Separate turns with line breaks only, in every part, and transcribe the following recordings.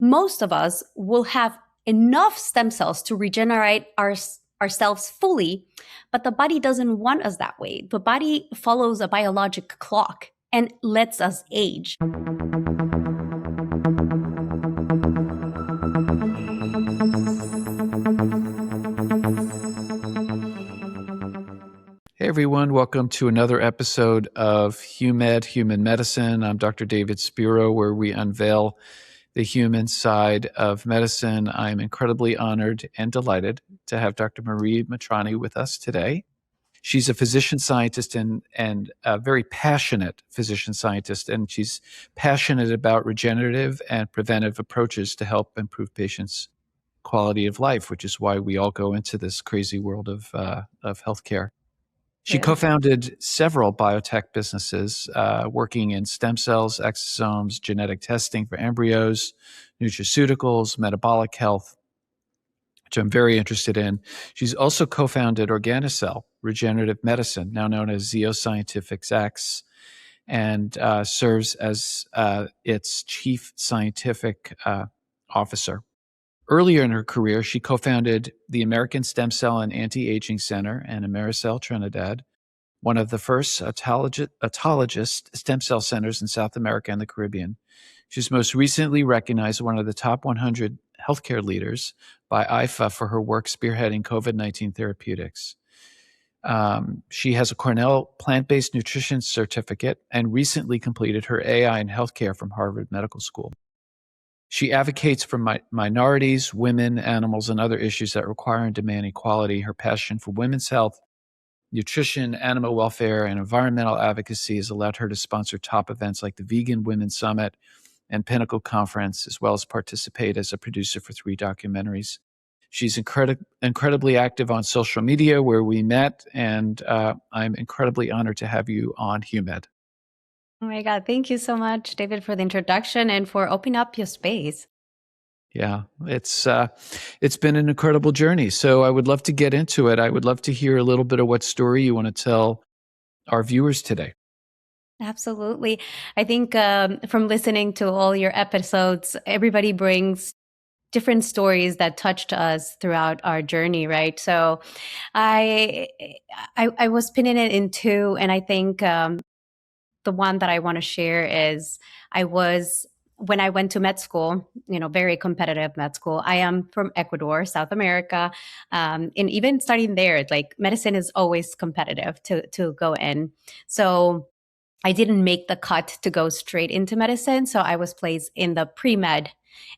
most of us will have enough stem cells to regenerate ourselves fully, but the body doesn't want us that way. The body follows a biologic clock and lets us age.
Hey everyone, welcome to another episode of HUMED, Human Medicine. I'm Dr. David Spiro, where we unveil the human side of medicine. I'm incredibly honored and delighted to have Dr. Marie Matrani with us today. She's a physician scientist and a very passionate physician scientist, and she's passionate about regenerative and preventive approaches to help improve patients' quality of life, which is why we all go into this crazy world of healthcare. She co-founded several biotech businesses working in stem cells, exosomes, genetic testing for embryos, nutraceuticals, metabolic health, which I'm very interested in. She's also co-founded Organicell Regenerative Medicine, now known as Zeo Scientific X, and serves as its chief scientific officer. Earlier in her career, she co-founded the American Stem Cell and Anti-Aging Center and Americell Trinidad, one of the first autologous stem cell centers in South America and the Caribbean. She's most recently recognized as one of the top 100 healthcare leaders by IFA for her work spearheading COVID-19 therapeutics. She has a Cornell plant-based nutrition certificate and recently completed her AI in healthcare from Harvard Medical School. She advocates for minorities, women, animals, and other issues that require and demand equality. Her passion for women's health, nutrition, animal welfare, and environmental advocacy has allowed her to sponsor top events like the Vegan Women's Summit and Pinnacle Conference, as well as participate as a producer for 3 documentaries. She's incredibly active on social media, where we met, and I'm incredibly honored to have you on HUMED.
Oh my God. Thank you so much, David, for the introduction and for opening up your space.
Yeah, it's been an incredible journey. So I would love to get into it. I would love to hear a little bit of what story you want to tell our viewers today.
Absolutely. I think from listening to all your episodes, everybody brings different stories that touched us throughout our journey, right? So I was pinning it in 2, and I think the one that I want to share is when I went to med school, very competitive med school. I am from Ecuador, South America. And even starting there, like medicine is always competitive to go in. So I didn't make the cut to go straight into medicine. So I was placed in the pre-med,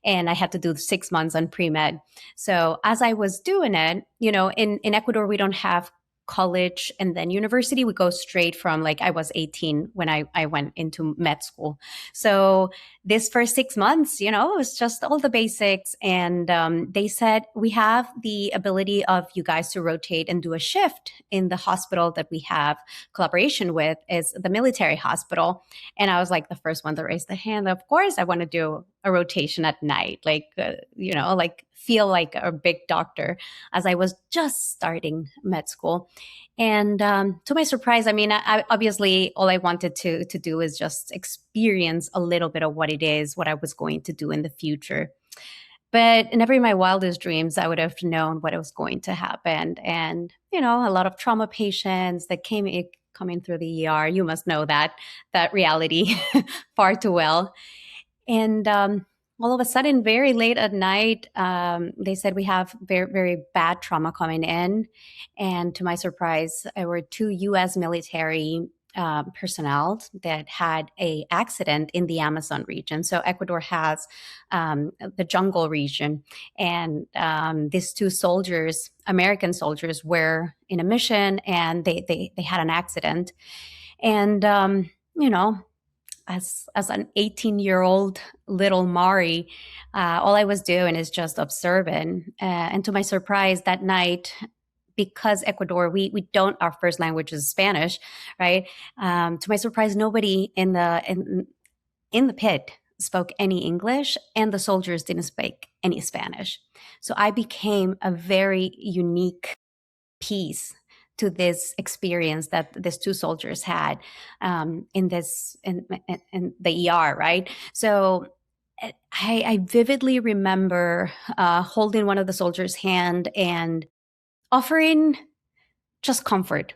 and I had to do 6 months on pre-med. So as I was doing it, in Ecuador, we don't have college and then university. We go straight from, like, I was 18 when I went into med school. So this first 6 months, it was just all the basics. And they said, we have the ability of you guys to rotate and do a shift in the hospital that we have collaboration with, is the military hospital. And I was like the first one to raise the hand. Of course, I want to do a rotation at night, like feel like a big doctor, as I was just starting med school. And to my surprise, I obviously all I wanted to do is just experience a little bit of what I was going to do in the future. But never in my wildest dreams, I would have known what was going to happen. And, a lot of trauma patients that coming through the ER, you must know that reality far too well. And all of a sudden, very late at night, they said we have very, very bad trauma coming in. And to my surprise, there were 2 U.S. military personnel that had an accident in the Amazon region. So Ecuador has the jungle region. And these 2 soldiers, American soldiers, were in a mission, and they had an accident. And, as an 18-year-old little Mari, all I was doing is just observing. And to my surprise, that night, because Ecuador, we don't, our first language is Spanish, right? To my surprise, nobody in the pit spoke any English, and the soldiers didn't speak any Spanish. So I became a very unique piece to this experience that these 2 soldiers had in the ER, right? So I vividly remember holding one of the soldiers' hand and offering just comfort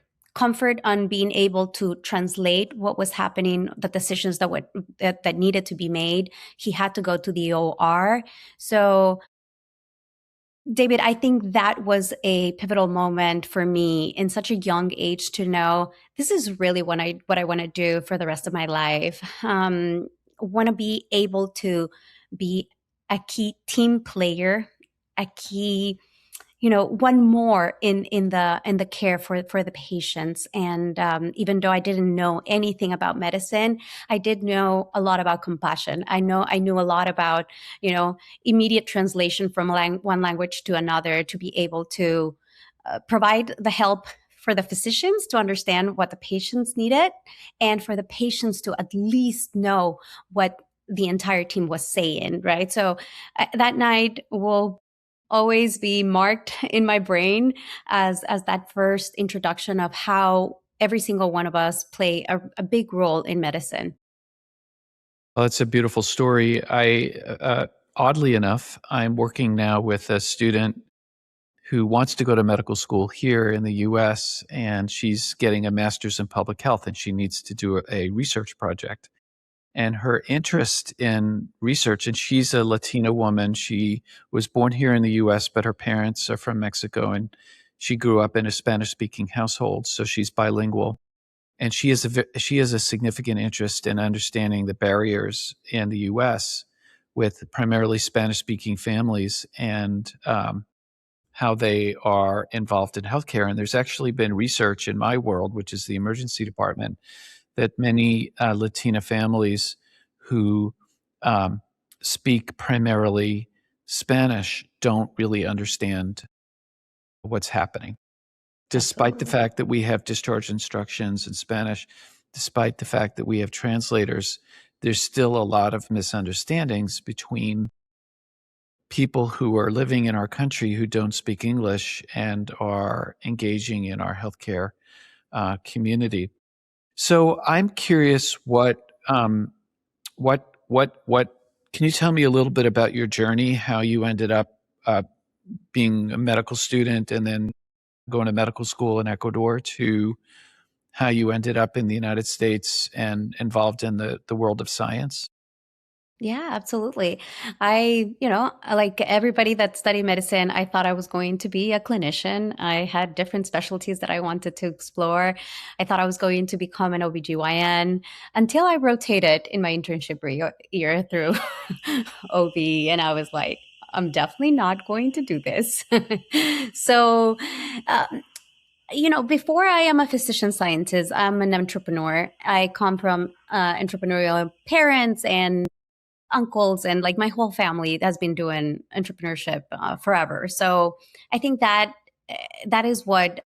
on being able to translate what was happening, the decisions that needed to be made. He had to go to the OR. So, David, I think that was a pivotal moment for me in such a young age to know this is really what I want to do for the rest of my life. Want to be able to be a key team player, a key, one more in the care for the patients. And even though I didn't know anything about medicine, I did know a lot about compassion. I knew a lot about immediate translation from one language to another to be able to provide the help for the physicians to understand what the patients needed, and for the patients to at least know what the entire team was saying, right? So that night will always be marked in my brain as that first introduction of how every single one of us play a big role in medicine.
Well, it's a beautiful story. Oddly enough, I'm working now with a student who wants to go to medical school here in the US, and she's getting a master's in public health, and she needs to do a research project. And her interest in research, and she's a Latina woman. She was born here in the US, but her parents are from Mexico, and she grew up in a Spanish speaking household, so she's bilingual. And she has a significant interest in understanding the barriers in the US with primarily Spanish speaking families, and how they are involved in healthcare. And there's actually been research in my world, which is the emergency department, that many Latina families who speak primarily Spanish don't really understand what's happening. Despite the
Absolutely.
fact that we have discharge instructions in Spanish, despite the fact that we have translators, there's still a lot of misunderstandings between people who are living in our country who don't speak English and are engaging in our healthcare community. So I'm curious, what can you tell me a little bit about your journey, how you ended up being a medical student and then going to medical school in Ecuador, to how you ended up in the United States and involved in the world of science?
Yeah, absolutely. Like everybody that studied medicine, I thought I was going to be a clinician. I had different specialties that I wanted to explore. I thought I was going to become an OBGYN until I rotated in my internship year through OB. And I was like, I'm definitely not going to do this. So, um, before I am a physician scientist, I'm an entrepreneur. I come from entrepreneurial parents and uncles, and like my whole family has been doing entrepreneurship forever. So I think that is what,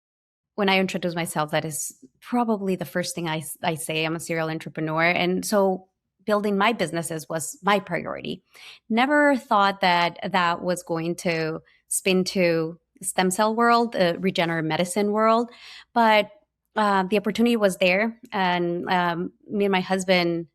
when I introduce myself, that is probably the first thing I say. I'm a serial entrepreneur. And so building my businesses was my priority. Never thought that that was going to spin to stem cell world, regenerative medicine world. But the opportunity was there. And me and my husband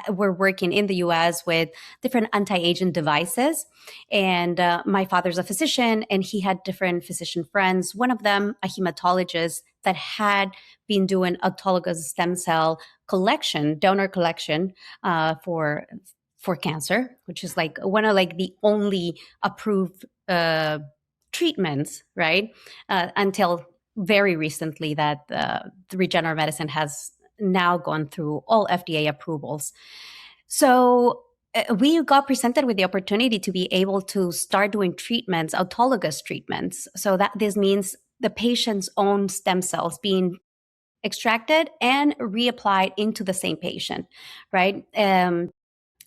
were working in the US with different anti-aging devices. And my father's a physician, and he had different physician friends. One of them, a hematologist that had been doing autologous stem cell donor collection for cancer, which is like one of like the only approved treatments, right? Until very recently, that the regenerative medicine has now gone through all FDA approvals. So we got presented with the opportunity to be able to start doing treatments, autologous treatments. So that this means the patient's own stem cells being extracted and reapplied into the same patient, right? And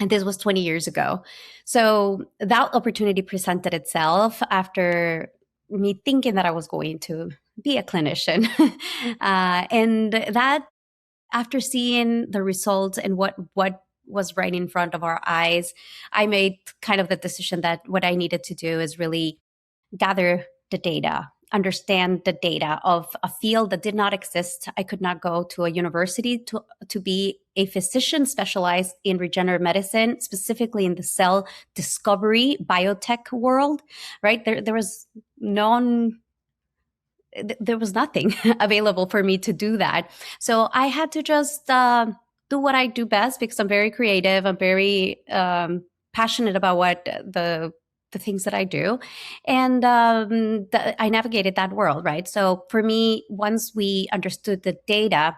this was 20 years ago. So that opportunity presented itself after me thinking that I was going to be a clinician. And that, after seeing the results and what was right in front of our eyes, I made kind of the decision that what I needed to do is really gather the data, understand the data of a field that did not exist. I could not go to a university to be a physician specialized in regenerative medicine, specifically in the cell discovery biotech world, right? There was nothing available for me to do that. So I had to just do what I do best, because I'm very creative. I'm very passionate about what the things that I do. And I navigated that world, right? So for me, once we understood the data,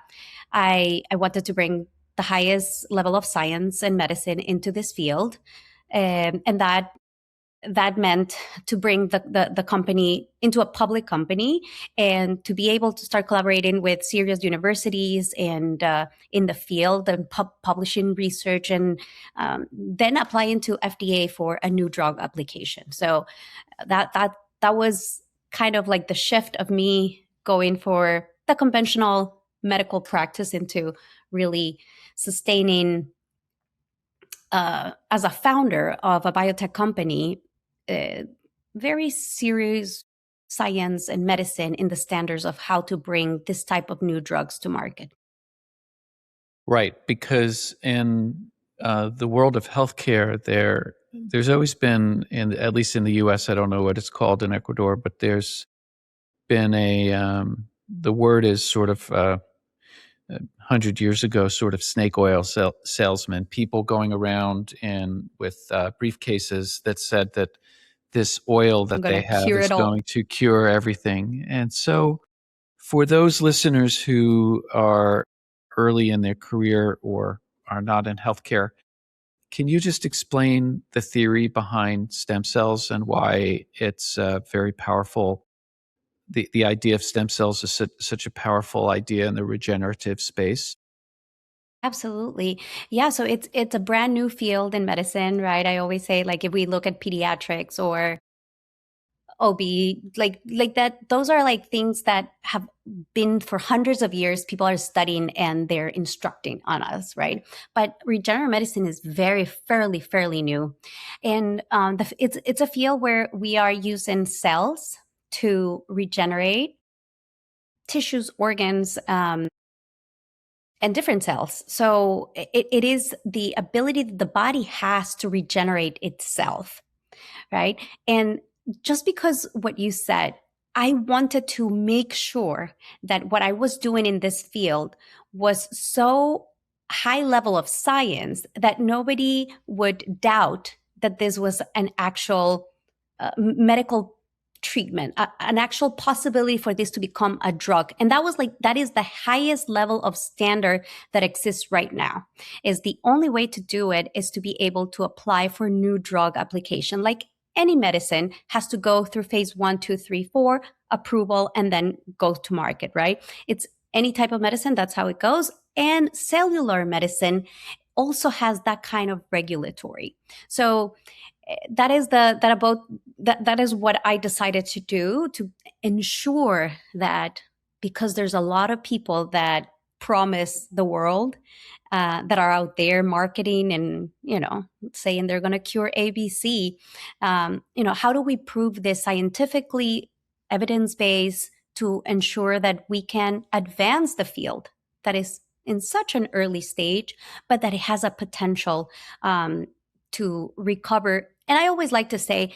I wanted to bring the highest level of science and medicine into this field. And that meant to bring the company into a public company, and to be able to start collaborating with serious universities and in the field, and publishing research, and then applying to FDA for a new drug application. So that was kind of like the shift of me going for the conventional medical practice into really sustaining as a founder of a biotech company, very serious science and medicine in the standards of how to bring this type of new drugs to market.
Right, because in the world of healthcare, there's always been, at least in the U.S., I don't know what it's called in Ecuador, but there's been the word is sort of 100 years ago, sort of snake oil salesmen, people going around and with briefcases that said that this oil that they have is going to cure everything. And so for those listeners who are early in their career or are not in healthcare, can you just explain the theory behind stem cells and why it's very powerful? The idea of stem cells is such a powerful idea in the regenerative space.
Absolutely. Yeah. So it's a brand new field in medicine, right? I always say, like, if we look at pediatrics or OB, like that, those are like things that have been for hundreds of years, people are studying and they're instructing on us, right? But regenerative medicine is fairly new. And it's a field where we are using cells to regenerate tissues, organs, and different cells. So it is the ability that the body has to regenerate itself, right? And just because what you said, I wanted to make sure that what I was doing in this field was so high level of science that nobody would doubt that this was an actual medical treatment, an actual possibility for this to become a drug. And that is the highest level of standard that exists right now. Is the only way to do it is to be able to apply for new drug application. Like any medicine has to go through phase 1, 2, 3, 4 approval, and then go to market, right? It's any type of medicine. That's how it goes. And cellular medicine also has that kind of regulatory. So that is what I decided to do, to ensure that, because there's a lot of people that promise the world, that are out there marketing and, saying they're going to cure ABC. How do we prove this scientifically, evidence-based, to ensure that we can advance the field that is in such an early stage, but that it has a potential to recover. And I always like to say,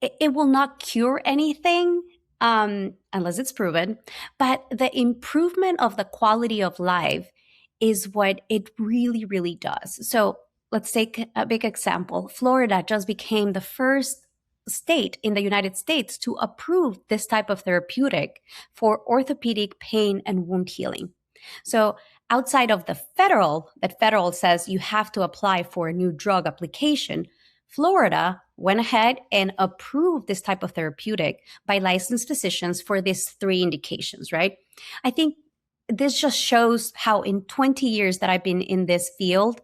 it will not cure anything unless it's proven, but the improvement of the quality of life is what it really does. So let's take a big example. Florida just became the first state in the United States to approve this type of therapeutic for orthopedic pain and wound healing. So outside of that federal says you have to apply for a new drug application, Florida went ahead and approved this type of therapeutic by licensed physicians for these 3 indications, right? I think this just shows how in 20 years that I've been in this field,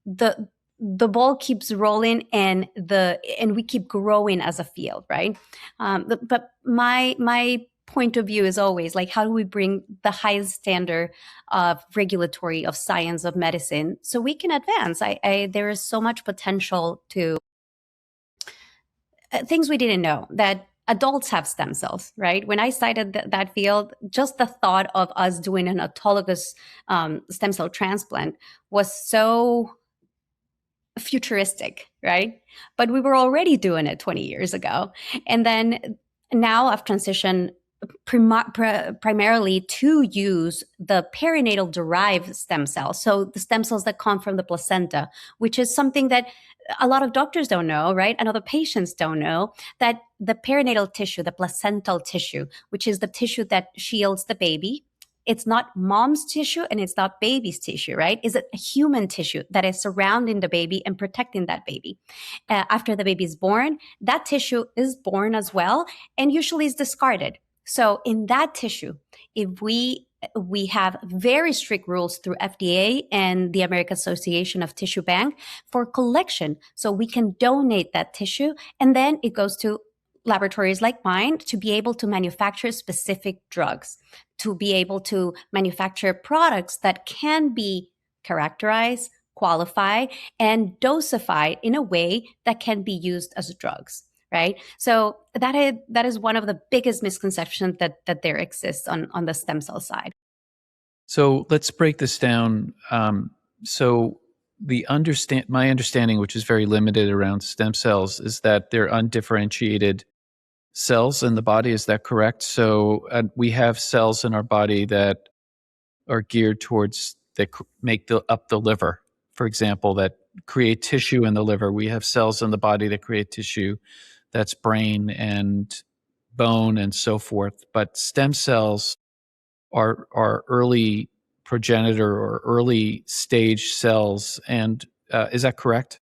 the ball keeps rolling and we keep growing as a field, right? But my point of view is always like, how do we bring the highest standard of regulatory, of science, of medicine, so we can advance? There is so much potential to things we didn't know, that adults have stem cells, right? When I cited that field, just the thought of us doing an autologous stem cell transplant was so futuristic, right? But we were already doing it 20 years ago. And then now I've transitioned primarily to use the perinatal derived stem cells. So the stem cells that come from the placenta, which is something that a lot of doctors don't know, right? And other patients don't know that the perinatal tissue, the placental tissue, which is the tissue that shields the baby, it's not mom's tissue and it's not baby's tissue, right? It's a human tissue that is surrounding the baby and protecting that baby. After the baby is born, that tissue is born as well and usually is discarded. So in that tissue, if we have very strict rules through FDA and the American Association of Tissue Bank for collection. So we can donate that tissue and then it goes to laboratories like mine to be able to manufacture specific drugs, to be able to manufacture products that can be characterized, qualified, and dosified in a way that can be used as drugs. Right. So that is one of the biggest misconceptions that there exists on the stem cell side.
So let's break this down. So my understanding, which is very limited around stem cells, is that they're undifferentiated cells in the body. Is that correct? So we have cells in our body that are geared towards, that make up the liver, for example, that create tissue in the liver. We have cells in the body that create tissue, that's brain and bone and so forth. But stem cells are early progenitor or early stage cells. And is that correct?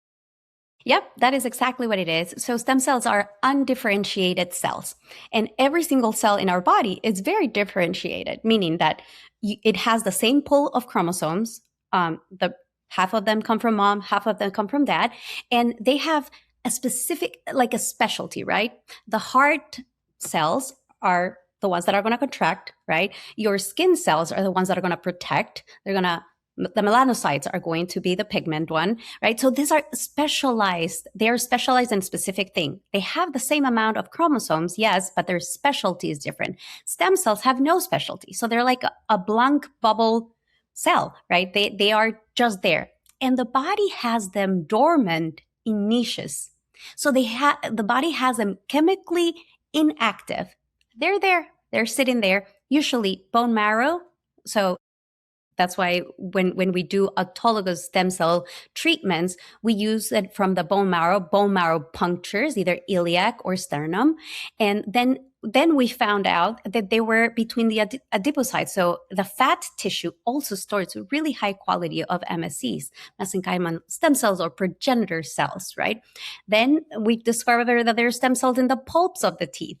Yep, that is exactly what it is. So stem cells are undifferentiated cells. And every single cell in our body is very differentiated, meaning that it has the same pool of chromosomes. The half of them come from mom, half of them come from dad, and they have a specific, like a specialty, right? The heart cells are the ones that are going to contract, right? Your skin cells are the ones that are going to protect. The melanocytes are going to be the pigment one, right? So these are specialized. They are specialized in a specific thing. They have the same amount of chromosomes, yes, but their specialty is different. Stem cells have no specialty. So they're like a blank bubble cell, right? They are just there. And the body has them dormant in niches. So the body has them chemically inactive. They're there. They're sitting there, usually bone marrow. So that's why when we do autologous stem cell treatments, we use it from the bone marrow punctures, either iliac or sternum. And then we found out that they were between the adipocytes. So the fat tissue also stores really high quality of MSCs, mesenchymal stem cells or progenitor cells, right? Then we discovered that there's stem cells in the pulps of the teeth,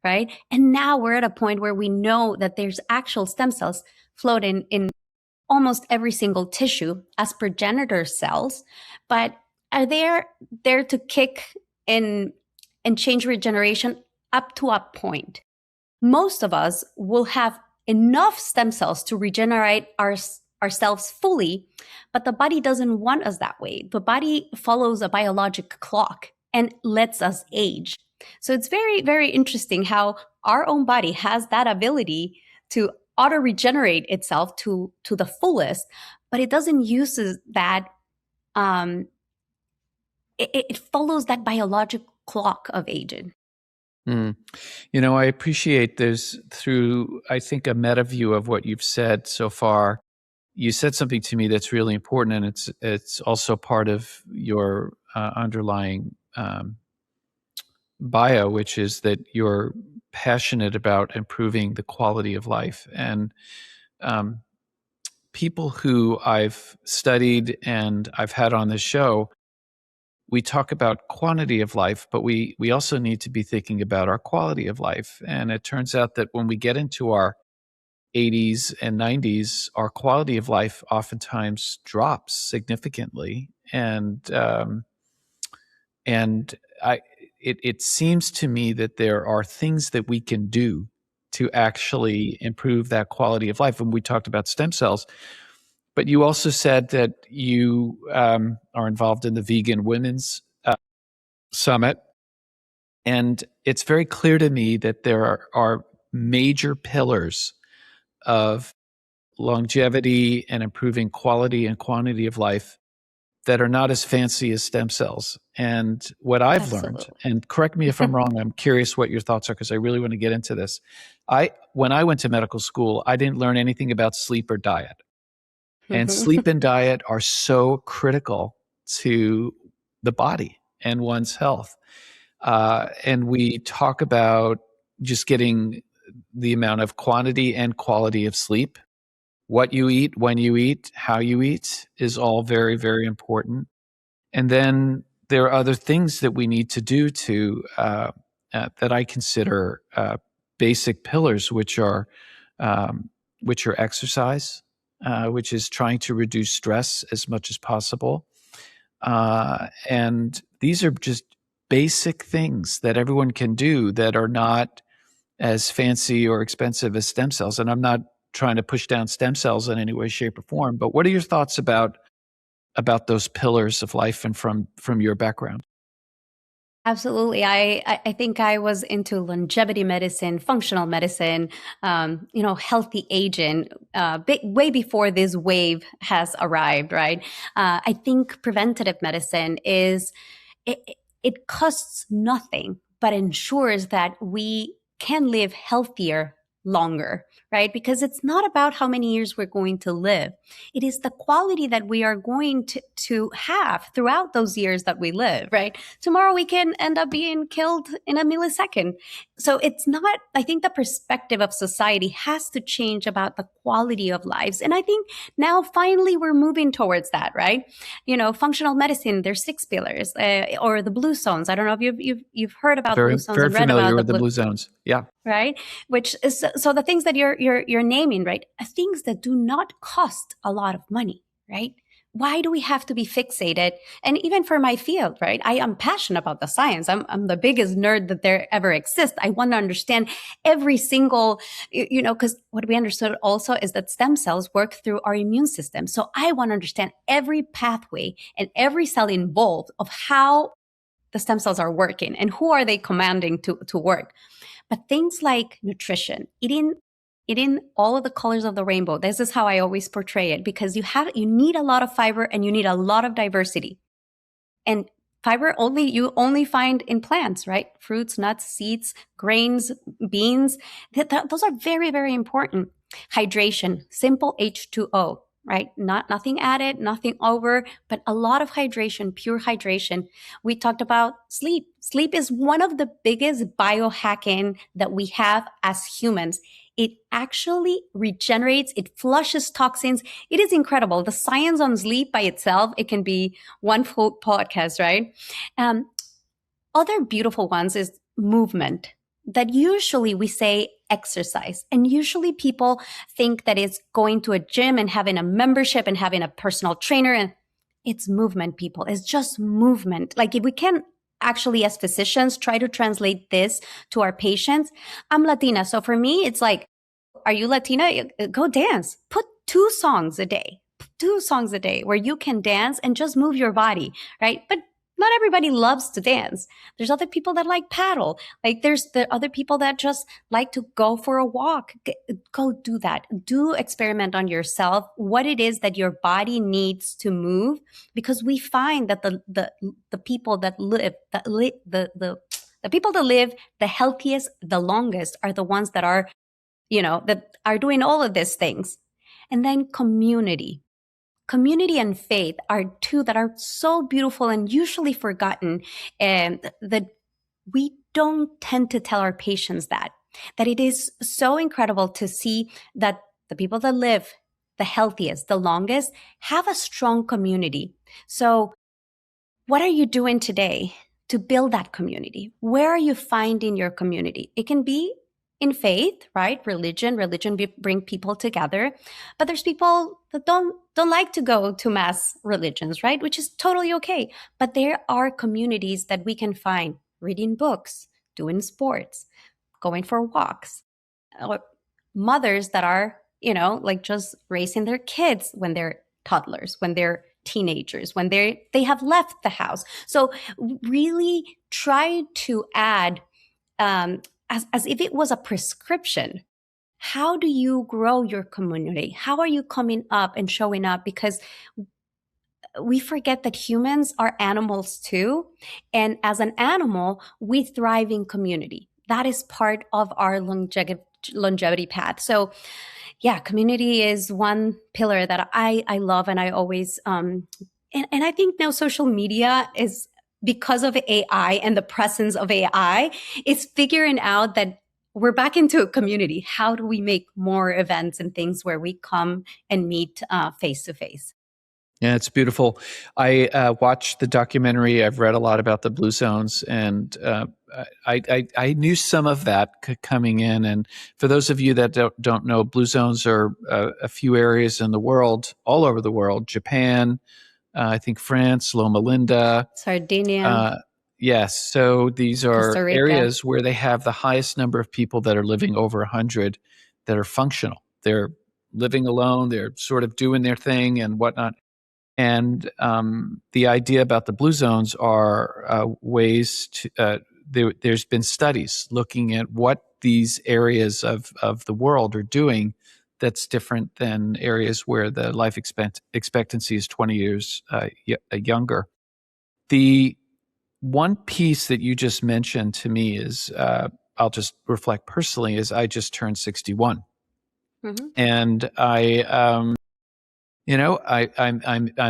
right? And now we're at a point where we know that there's actual stem cells floating in almost every single tissue as progenitor cells, but are there to kick in and change regeneration up to a point. Most of us will have enough stem cells to regenerate ourselves fully, but the body doesn't want us that way. The body follows a biologic clock and lets us age. So it's very, very interesting how our own body has that ability to auto regenerate itself to the fullest, but it doesn't use that. It follows that biologic clock of aging.
You know, I appreciate there's, through, I think, a meta view of what you've said so far. You said something to me that's really important, and it's also part of your underlying bio, which is that you're passionate about improving the quality of life. And people who I've studied and I've had on this show, we talk about quantity of life, but we also need to be thinking about our quality of life. And it turns out that when we get into our 80s and 90s, our quality of life oftentimes drops significantly. It seems to me that there are things that we can do to actually improve that quality of life. And we talked about stem cells, but you also said that you are involved in the Vegan Women's Summit. And it's very clear to me that there are major pillars of longevity and improving quality and quantity of life that are not as fancy as stem cells. And what I've learned,
Absolutely.
and correct me if I'm wrong, I'm curious what your thoughts are because I really want to get into this. When I went to medical school, I didn't learn anything about sleep or diet. And sleep and diet are so critical to the body and one's health. And we talk about just getting the amount of quantity and quality of sleep. What you eat, when you eat, how you eat is all very, very important. And then there are other things that we need to do that I consider basic pillars, which are exercise, which is trying to reduce stress as much as possible. And these are just basic things that everyone can do that are not as fancy or expensive as stem cells. And I'm not trying to push down stem cells in any way, shape, or form. But what are your thoughts about those pillars of life and from your background?
Absolutely. I think I was into longevity medicine, functional medicine, healthy aging, way before this wave has arrived, right? I think preventative medicine it costs nothing, but ensures that we can live healthier longer, right? Because it's not about how many years we're going to live. It is the quality that we are going to have throughout those years that we live, right? Tomorrow we can end up being killed in a millisecond. So it's not, I think the perspective of society has to change about the quality of lives. And I think now finally we're moving towards that, right? Functional medicine, there's 6 pillars, or the blue zones. I don't know if you've heard about
Very,
blue zones
very
and read
familiar
about the
with the
blue,
blue zones. Yeah.
right? Which is, so the things that you're naming, right? Things that do not cost a lot of money, right? Why do we have to be fixated? And even for my field, right? I am passionate about the science. I'm the biggest nerd that there ever exists. I want to understand every single, because what we understood also is that stem cells work through our immune system. So I want to understand every pathway and every cell involved of how the stem cells are working and who are they commanding to work. But things like nutrition, eating all of the colors of the rainbow. This is how I always portray it, because you need a lot of fiber and you need a lot of diversity. And fiber you only find in plants, right? Fruits, nuts, seeds, grains, beans. Those are very, very important. Hydration, simple H2O, right? Nothing added, nothing over, but a lot of hydration, pure hydration. We talked about sleep. Sleep is one of the biggest biohacking that we have as humans. It actually regenerates, it flushes toxins. It is incredible. The science on sleep by itself, it can be one full podcast, right? Other beautiful ones is movement, that usually we say exercise. And usually people think that it's going to a gym and having a membership and having a personal trainer. And it's movement, people. It's just movement. Like if we can actually, as physicians, try to translate this to our patients. I'm Latina. So for me, it's like, are you Latina? Go dance. Put 2 songs a day. 2 songs a day where you can dance and just move your body, right? But not everybody loves to dance. There's other people that like paddle. Like there's the other people that just like to go for a walk. Go do that. Do experiment on yourself what it is that your body needs to move, because we find that the people that live the people that live the healthiest, the longest are the ones that are that are doing all of these things. And then community. Community and faith are two that are so beautiful and usually forgotten, and that we don't tend to tell our patients that it is so incredible to see that the people that live the healthiest, the longest, have a strong community. So what are you doing today to build that community? Where are you finding your community? It can be in faith, right? Religion bring people together, but there's people that don't like to go to mass religions, right? Which is totally okay. But there are communities that we can find reading books, doing sports, going for walks, or mothers that are, like just raising their kids when they're toddlers, when they're teenagers, when they have left the house. So really try to add, as if it was a prescription. How do you grow your community? How are you coming up and showing up? Because we forget that humans are animals too. And as an animal, we thrive in community. That is part of our longevity path. So yeah, community is one pillar that I love, and I always and I think now social media is, because of AI and the presence of AI, is figuring out that we're back into a community. How do we make more events and things where we come and meet face to face?
Yeah, it's beautiful. I watched the documentary. I've read a lot about the Blue Zones, and I knew some of that coming in. And for those of you that don't know, Blue Zones are a few areas in the world, all over the world. Japan, I think France, Loma Linda,
Sardinia,
uh, yes. So these are
Costa Rica.
areas where they have the highest number of people that are living over 100 that are functional. They're living alone. They're sort of doing their thing and whatnot. And the idea about the blue zones are ways to, there's been studies looking at what these areas of the world are doing that's different than areas where the life expectancy is 20 years younger. The one piece that you just mentioned to me is, I'll just reflect personally, is I just turned 61.
Mm-hmm.
And I'm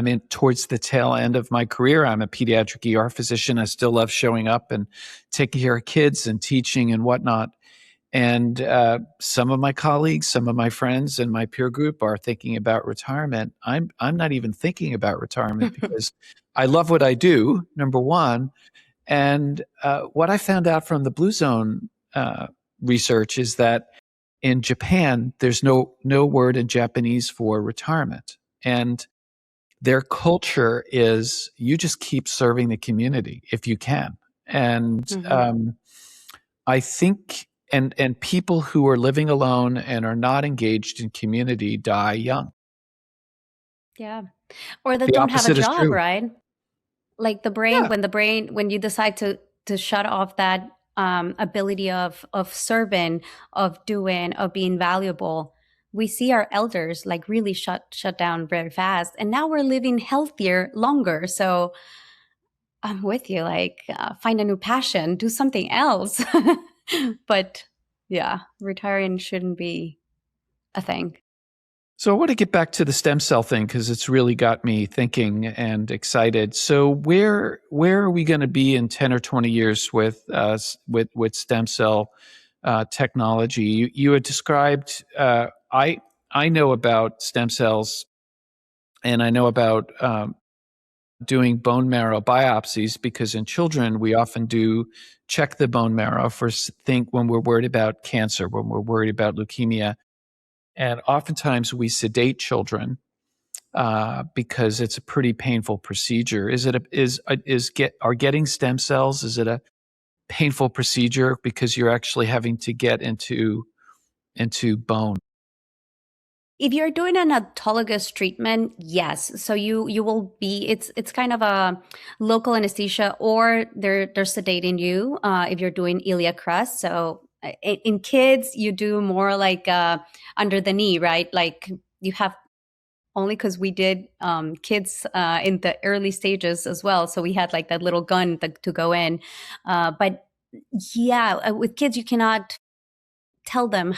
in towards the tail end of my career. I'm a pediatric ER physician. I still love showing up and taking care of kids and teaching and whatnot. And some of my colleagues, some of my friends and my peer group are thinking about retirement. I'm not even thinking about retirement because I love what I do, number one. And what I found out from the Blue Zone research is that in Japan, there's no word in Japanese for retirement. And their culture is you just keep serving the community if you can. And
Mm-hmm.
I think, and people who are living alone and are not engaged in community die young.
Yeah. Or that
The
don't have a
opposite is
job,
true.
right? Like
Yeah.
when you decide to shut off that ability of serving, of doing, of being valuable, we see our elders like really shut down very fast, and now we're living healthier longer. So I'm with you, like find a new passion, do something else. But yeah, retiring shouldn't be a thing.
So I want to get back to the stem cell thing because it's really got me thinking and excited. So where are we going to be in 10 or 20 years with with stem cell technology? You had described I know about stem cells and I know about doing bone marrow biopsies because in children we often do check the bone marrow for think when we're worried about cancer, when we're worried about leukemia, and oftentimes we sedate children because it's a pretty painful procedure. Is it are getting stem cells? Is it a painful procedure because you're actually having to get into bone?
If you're doing an autologous treatment, yes. So you will be, it's kind of a local anesthesia, or they're sedating you if you're doing iliac crest. So in kids, you do more like under the knee, right? Like you have, only because we did kids in the early stages as well. So we had like that little gun to go in. But yeah, with kids, you cannot tell them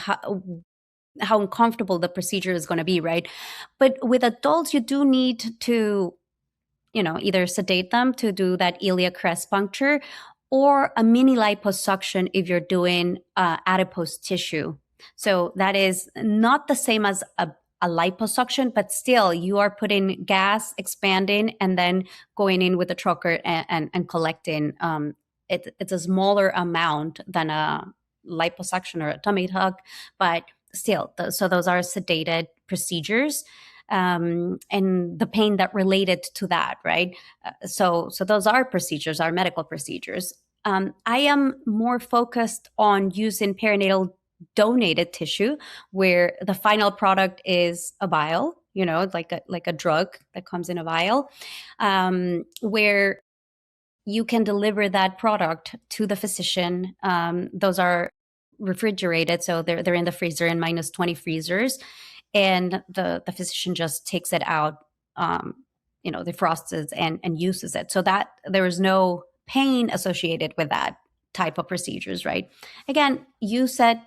how uncomfortable the procedure is going to be, right? But with adults, you do need to, either sedate them to do that iliac crest puncture, or a mini liposuction if you're doing adipose tissue. So that is not the same as a liposuction, but still you are putting gas, expanding, and then going in with a trocar and collecting. It's a smaller amount than a liposuction or a tummy tuck, but still, so those are sedated procedures, and the pain that related to that, right? So those are procedures, are medical procedures. I am more focused on using perinatal donated tissue, where the final product is a vial. like a drug that comes in a vial, where you can deliver that product to the physician. Those are refrigerated, so they're in the freezer in -20 freezers, and the physician just takes it out, defrosts it and uses it, so that there is no pain associated with that type of procedures, right? Again, you said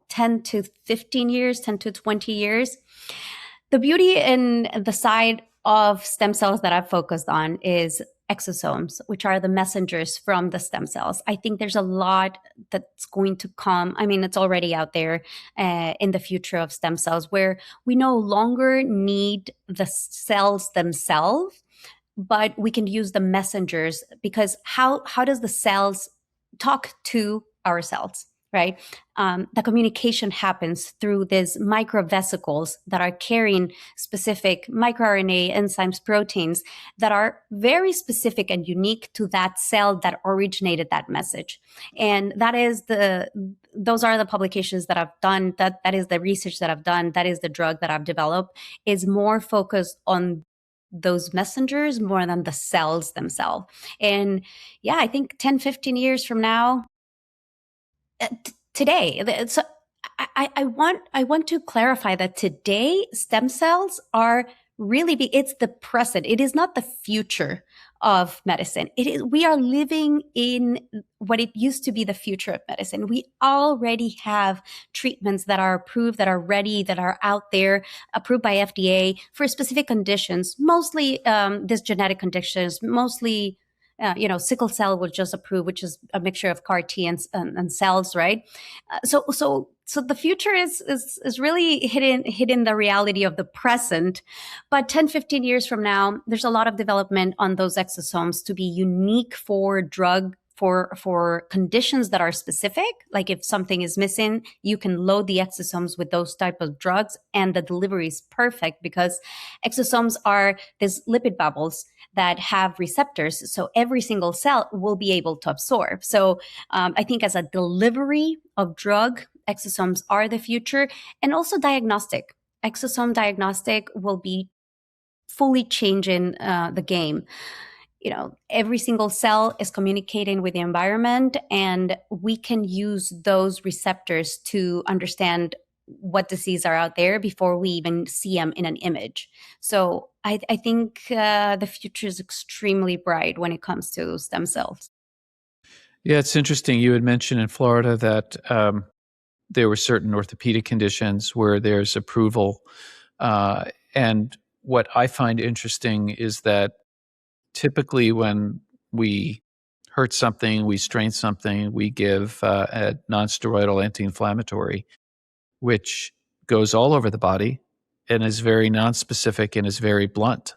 10 to 15 years, 10 to 20 years. The beauty in the side of stem cells that I've focused on is exosomes, which are the messengers from the stem cells. I think there's a lot that's going to come. I mean, it's already out there in the future of stem cells, where we no longer need the cells themselves, but we can use the messengers, because how does the cells talk to our cells, right? The communication happens through these microvesicles that are carrying specific microRNA, enzymes, proteins that are very specific and unique to that cell that originated that message. And those are the publications that I've done. That is the research that I've done. That is the drug that I've developed, is more focused on those messengers more than the cells themselves. And yeah, I think 10, 15 years from now, today, so I want to clarify that today stem cells are really it's the present. It is not the future of medicine. We are living in what it used to be the future of medicine. We already have treatments that are approved, that are ready, that are out there, approved by FDA for specific conditions, mostly these genetic conditions, mostly sickle cell was just approved, which is a mixture of CAR T and cells, right? So the future is really hidden the reality of the present. But 10, 15 years from now, there's a lot of development on those exosomes to be unique for for conditions that are specific. Like if something is missing, you can load the exosomes with those type of drugs, and the delivery is perfect because exosomes are these lipid bubbles that have receptors. So every single cell will be able to absorb. So I think as a delivery of drug, exosomes are the future. And also diagnostic. Exosome diagnostic will be fully changing the game. Every single cell is communicating with the environment, and we can use those receptors to understand what diseases are out there before we even see them in an image. So I think the future is extremely bright when it comes to stem cells.
Yeah, it's interesting. You had mentioned in Florida that there were certain orthopedic conditions where there's approval. And what I find interesting is that typically when we hurt something, we strain something, we give a nonsteroidal anti-inflammatory, which goes all over the body and is very nonspecific and is very blunt.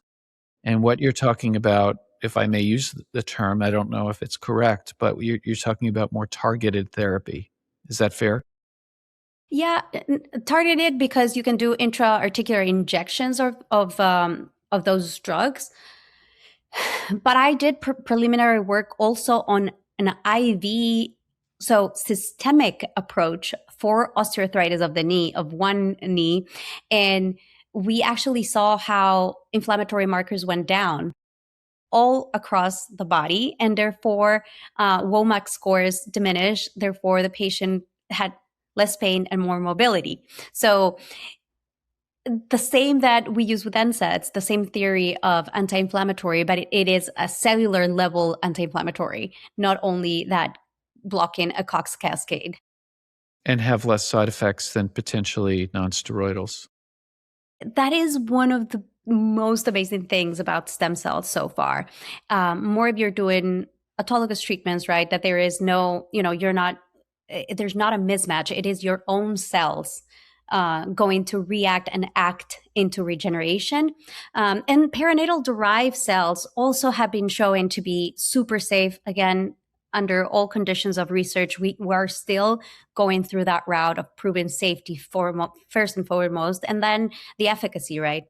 And what you're talking about, if I may use the term, I don't know if it's correct, but you're talking about more targeted therapy. Is that fair?
Yeah, targeted because you can do intra-articular injections of those drugs. But I did preliminary work also on an IV, so systemic approach for osteoarthritis of the knee, of one knee. And we actually saw how inflammatory markers went down all across the body, and therefore WOMAC scores diminished. Therefore, the patient had less pain and more mobility. So the same that we use with NSAIDs, the same theory of anti-inflammatory, but it is a cellular level anti-inflammatory, not only that blocking a COX cascade.
And have less side effects than potentially nonsteroidals.
That is one of the most amazing things about stem cells so far. More if you're doing autologous treatments, right? That there is no, there's not a mismatch. It is your own cells going to react and act into regeneration. And perinatal derived cells also have been shown to be super safe. Again, under all conditions of research, we are still going through that route of proving safety first and foremost, and then the efficacy, right?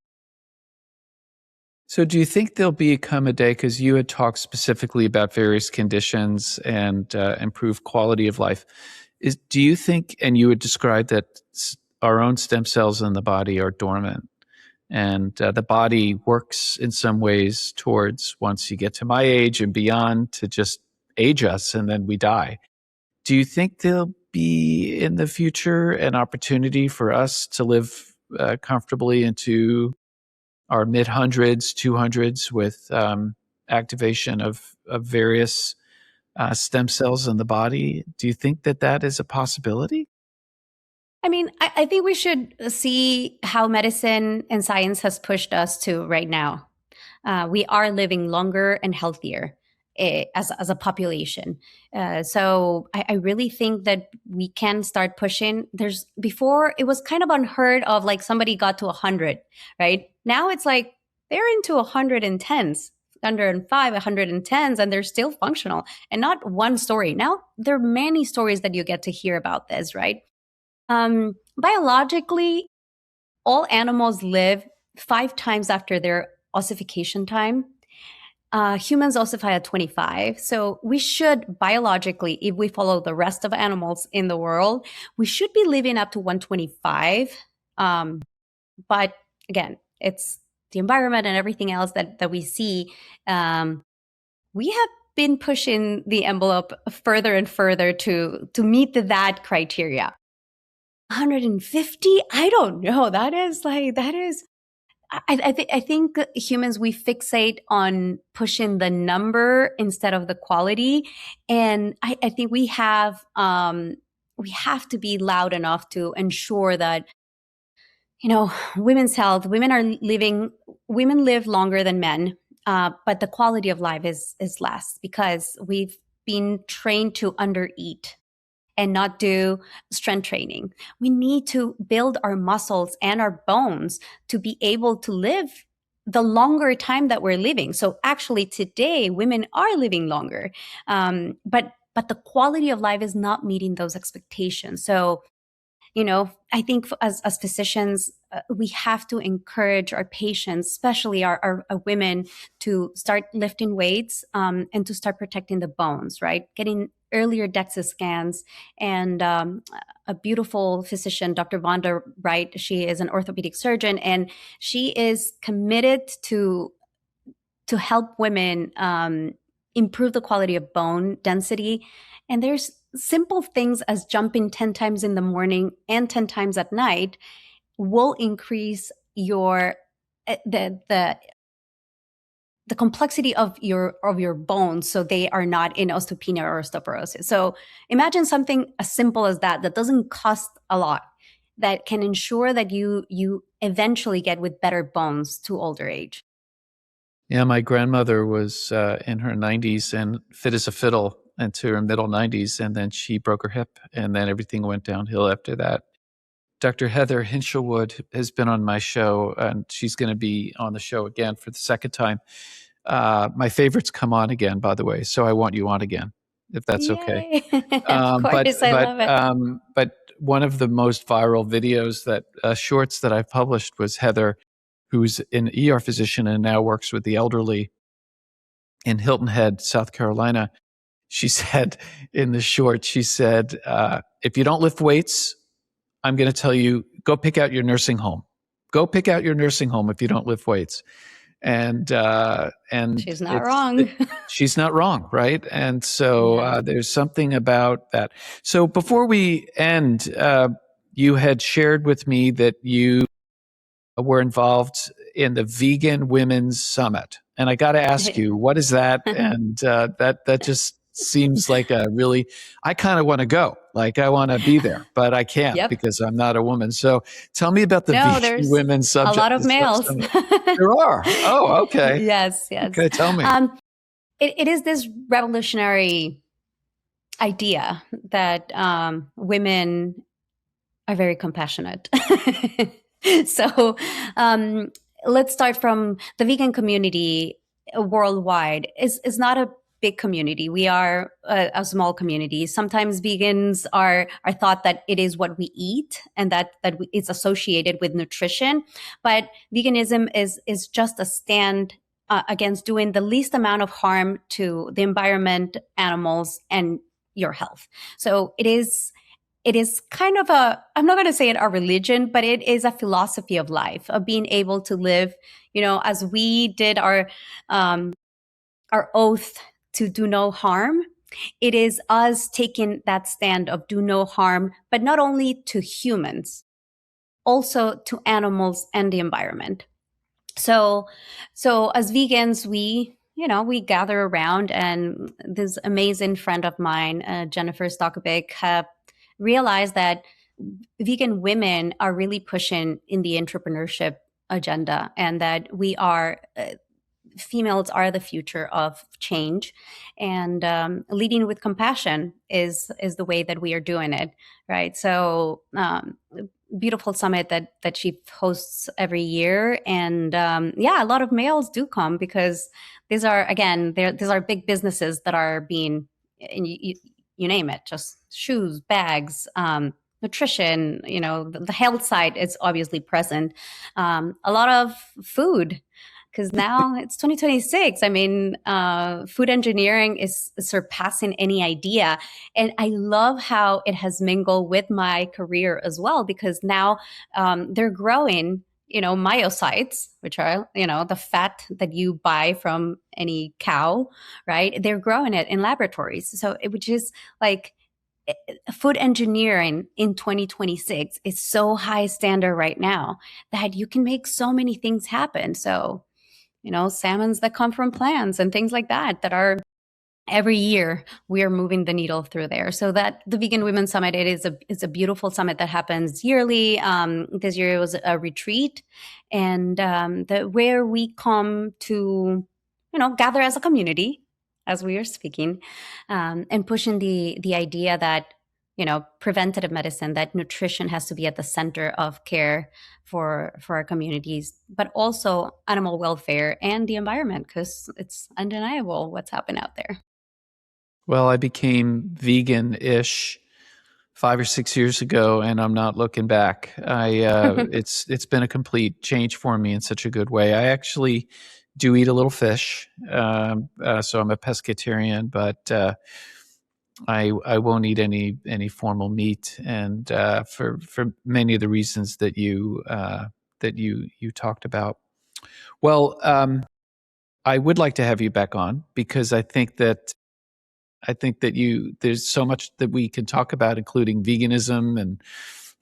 So do you think there'll become a day, because you had talked specifically about various conditions and improved quality of life, do you think, and you would describe that our own stem cells in the body are dormant, And the body works in some ways towards, once you get to my age and beyond, to just age us and then we die. Do you think there'll be in the future an opportunity for us to live comfortably into our mid hundreds, 200s with activation of various stem cells in the body? Do you think that that is a possibility?
I mean, I think we should see how medicine and science has pushed us to right now. We are living longer and healthier as a population. So I really think that we can start pushing. There's before it was kind of unheard of, like somebody got to 100, right? Now it's like they're into 110s. 105, 110s, and they're still functional, and not one story. Now there are many stories that you get to hear about this, right? Biologically, all animals live 5 times after their ossification time. Humans ossify at 25. So we should biologically, if we follow the rest of animals in the world, we should be living up to 125. But again, it's the environment and everything else that we see. We have been pushing the envelope further and further to meet that criteria. 150? I don't know. That is. I think humans, we fixate on pushing the number instead of the quality, and I think we have to be loud enough to ensure that women's health. Women live longer than men, but the quality of life is less because we've been trained to undereat and not do strength training. We need to build our muscles and our bones to be able to live the longer time that we're living. So actually today, women are living longer. But the quality of life is not meeting those expectations. So, I think as physicians, we have to encourage our patients, especially our women, to start lifting weights and to start protecting the bones, right? Getting earlier DEXA scans. And a beautiful physician, Dr. Vonda Wright, she is an orthopedic surgeon, and she is committed to help women improve the quality of bone density. And there's simple things as jumping 10 times in the morning and 10 times at night will increase your the complexity of your bones, so they are not in osteopenia or osteoporosis. So imagine something as simple as that doesn't cost a lot, that can ensure that you eventually get with better bones to older age.
Yeah, my grandmother was in her 90s and fit as a fiddle into her middle 90s, and then she broke her hip, and then everything went downhill after that. Dr. Heather Hinshelwood has been on my show, and she's going to be on the show again for the second time. My favorites come on again, by the way, so I want you on again, if that's okay.
Of course, I love it.
But one of the most viral videos shorts that I've published was Heather, who's an ER physician and now works with the elderly in Hilton Head, South Carolina. She said in the short, if you don't lift weights, I'm going to tell you, go pick out your nursing home. Go pick out your nursing home if you don't lift weights. And
she's not wrong.
She's not wrong, right? And so there's something about that. So before we end, you had shared with me that you were involved in the Vegan Women's Summit. And I got to ask you, what is that? And that just seems like I kind of want to go. Like I want to be there, but I can't because I'm not a woman. So tell me about the Vegan Women's Subject.
A lot of males.
There are. Oh, okay.
Yes.
Okay, tell me.
It is this revolutionary idea that women are very compassionate. So let's start from the vegan community worldwide. Is not a big community. We are a small community. Sometimes vegans are thought that it is what we eat and that it's associated with nutrition. But veganism is just a stand against doing the least amount of harm to the environment, animals, and your health. So it is it is kind of I'm not going to say it a religion, but it is a philosophy of life, of being able to live, as we did our oath to do no harm. It is us taking that stand of do no harm, but not only to humans, also to animals and the environment. So as vegans, we gather around, and this amazing friend of mine, Jennifer Stokovic, have realized that vegan women are really pushing in the entrepreneurship agenda, and that we are females are the future of change, and leading with compassion is the way that we are doing it, right? So beautiful summit that she hosts every year, and a lot of males do come, because these are big businesses that are being, and you name it, just shoes, bags, nutrition, the health side is obviously present, a lot of food, because now it's 2026. I mean, food engineering is surpassing any idea. And I love how it has mingled with my career as well, because now they're growing, myocytes, which are, the fat that you buy from any cow, right? They're growing it in laboratories. So which is like, food engineering in 2026 is so high standard right now that you can make so many things happen. So, salmons that come from plants and things like that are every year we are moving the needle through there. So that the Vegan Women Summit, it's a beautiful summit that happens yearly. This year it was a retreat, and where we come to, gather as a community, as we are speaking, and pushing the idea that, preventative medicine, that nutrition has to be at the center of care for our communities, but also animal welfare and the environment, because it's undeniable what's happened out there.
Well, I became vegan-ish 5 or 6 years ago, and I'm not looking back. It's been a complete change for me in such a good way. I actually do eat a little fish, so I'm a pescatarian, but I won't eat any formal meat, and for many of the reasons that you talked about. Well, I would like to have you back on, because I think that there's so much that we can talk about, including veganism and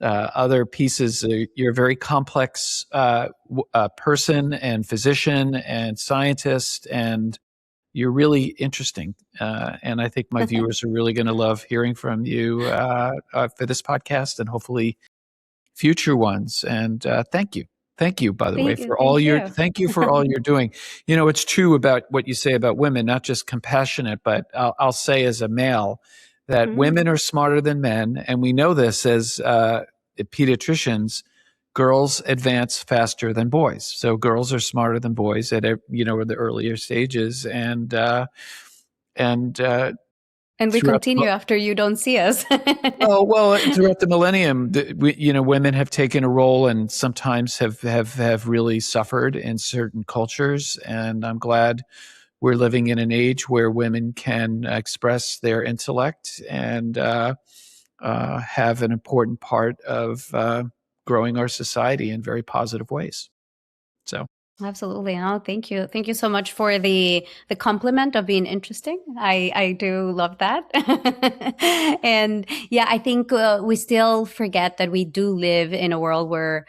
other pieces. You're a very complex person and physician and scientist, and you're really interesting. And I think my viewers are really going to love hearing from you for this podcast, and hopefully future ones. And thank you. Thank you, by the way, for all your, thank you for all you're doing. It's true about what you say about women, not just compassionate, but I'll say as a male that women are smarter than men. And we know this as pediatricians. Girls advance faster than boys. So girls are smarter than boys at, the earlier stages. And
we continue after you don't see us.
well, throughout the millennium, women have taken a role, and sometimes have really suffered in certain cultures. And I'm glad we're living in an age where women can express their intellect and have an important part of growing our society in very positive ways. So.
Absolutely. No, thank you. Thank you so much for the compliment of being interesting. I do love that. And yeah, I think we still forget that we do live in a world where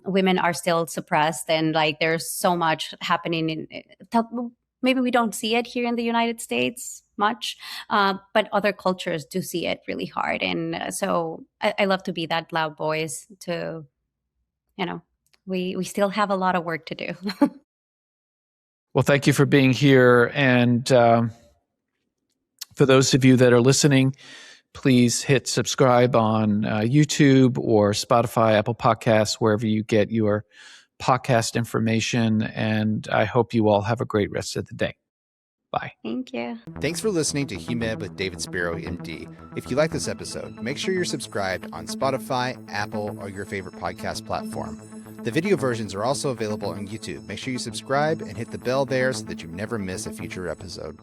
women are still suppressed, and like there's so much happening maybe we don't see it here in the United States much, but other cultures do see it really hard. And so I love to be that loud voice to, we still have a lot of work to do.
Well, thank you for being here. And for those of you that are listening, please hit subscribe on YouTube or Spotify, Apple Podcasts, wherever you get your podcast information. And I hope you all have a great rest of the day. Bye.
Thank you.
Thanks for listening to HUMED with David Spiro, MD. If you like this episode, make sure you're subscribed on Spotify, Apple, or your favorite podcast platform. The video versions are also available on YouTube. Make sure you subscribe and hit the bell there so that you never miss a future episode.